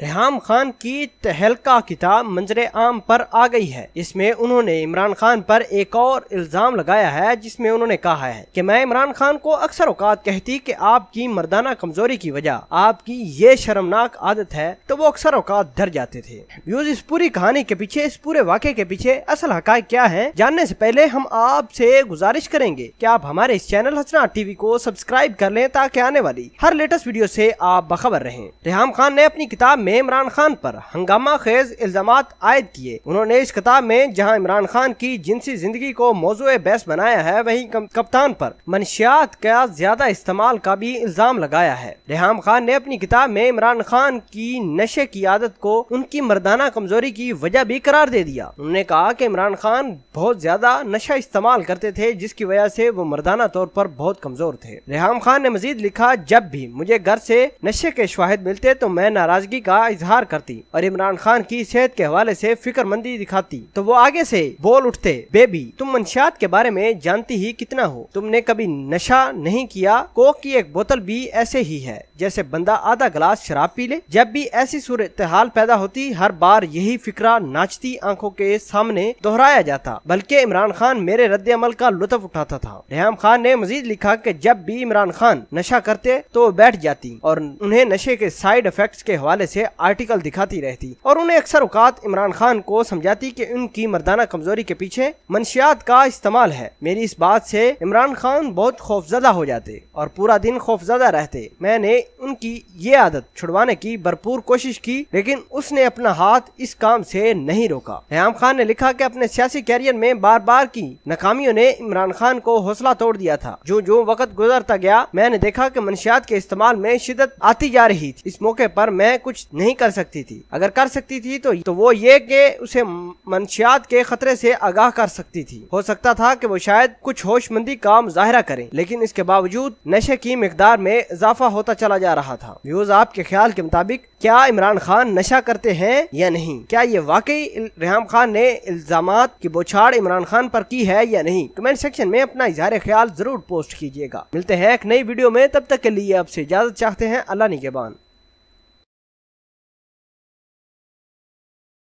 ریحام خان کی تہلکہ کتاب منظر عام پر آ گئی ہے۔ اس میں انہوں نے عمران خان پر ایک اور الزام لگایا ہے، جس میں انہوں نے کہا ہے کہ میں عمران خان کو اکثر اوقات کہتی کہ آپ کی مردانہ کمزوری کی وجہ آپ کی یہ شرمناک عادت ہے تو وہ اکثر اوقات ڈر جاتے تھے۔ ویوز، اس پوری کہانی کے پیچھے، اس پورے واقعے کے پیچھے اصل حقائق کیا ہے، جاننے سے پہلے ہم آپ سے گزارش کریں گے کہ آپ ہمارے اس چینل حسنات ٹی وی کو سبسکرائب کر لیں تاکہ آنے والی ہر لیٹسٹ ویڈیو سے آپ باخبر رہیں۔ ریحام خان نے اپنی کتاب میں عمران خان پر ہنگامہ خیز الزامات عائد کیے۔ انہوں نے اس کتاب میں جہاں عمران خان کی جنسی زندگی کو موضوع بحث بنایا ہے، وہیں کپتان پر منشیات کا زیادہ استعمال کا بھی الزام لگایا ہے۔ ریحام خان نے اپنی کتاب میں عمران خان کی نشے کی عادت کو ان کی مردانہ کمزوری کی وجہ بھی قرار دے دیا۔ انہوں نے کہا کہ عمران خان بہت زیادہ نشہ استعمال کرتے تھے، جس کی وجہ سے وہ مردانہ طور پر بہت کمزور تھے۔ ریحام خان نے مزید لکھا، جب بھی مجھے گھر سے نشے کے شواہد ملتے تو میں ناراضگی کا اظہار کرتی اور عمران خان کی صحت کے حوالے سے فکر مندی دکھاتی تو وہ آگے سے بول اٹھتے، بیبی تم منشیات کے بارے میں جانتی ہی کتنا ہو، تم نے کبھی نشہ نہیں کیا، کوک کی ایک بوتل بھی ایسے ہی ہے جیسے بندہ آدھا گلاس شراب پی لے۔ جب بھی ایسی صورتحال پیدا ہوتی، ہر بار یہی فکرہ ناچتی آنکھوں کے سامنے دہرایا جاتا، بلکہ عمران خان میرے رد عمل کا لطف اٹھاتا تھا۔ ریحام خان نے مزید لکھا کہ جب بھی عمران خان نشہ کرتے تو وہ بیٹھ جاتی اور انہیں نشے کے سائیڈ افیکٹس کے حوالے سے آرٹیکل دکھاتی رہتی اور انہیں اکثر اوقات عمران خان کو سمجھاتی کہ ان کی مردانہ کمزوری کے پیچھے منشیات کا استعمال ہے۔ میری اس بات سے عمران خان بہت خوفزدہ ہو جاتے اور پورا دن خوفزدہ رہتے۔ میں نے ان کی یہ عادت چھڑوانے کی بھرپور کوشش کی، لیکن اس نے اپنا ہاتھ اس کام سے نہیں روکا۔ ریحام خان نے لکھا کہ اپنے سیاسی کیریئر میں بار بار کی ناکامیوں نے عمران خان کو حوصلہ توڑ دیا تھا۔ جو وقت گزرتا گیا، میں نے دیکھا کہ منشیات کے استعمال میں شدت آتی جا رہی تھی۔ اس موقع پر میں کچھ نہیں کر سکتی تھی، اگر کر سکتی تھی تو وہ یہ کہ اسے منشیات کے خطرے سے آگاہ کر سکتی تھی۔ ہو سکتا تھا کہ وہ شاید کچھ ہوش مندی کا مظاہرہ کریں، لیکن اس کے باوجود نشے کی مقدار میں اضافہ ہوتا چلا جا رہا تھا۔ ویوز، آپ کے خیال کے مطابق کیا عمران خان نشہ کرتے ہیں یا نہیں؟ کیا یہ واقعی ریحام خان نے الزامات کی بوچھاڑ عمران خان پر کی ہے یا نہیں؟ کمنٹ سیکشن میں اپنا اظہار خیال ضرور پوسٹ کیجیے گا۔ ملتے ہیں ایک نئی ویڈیو میں، تب تک کے لیے آپ سے اجازت چاہتے ہیں۔ اللہ نگہبان۔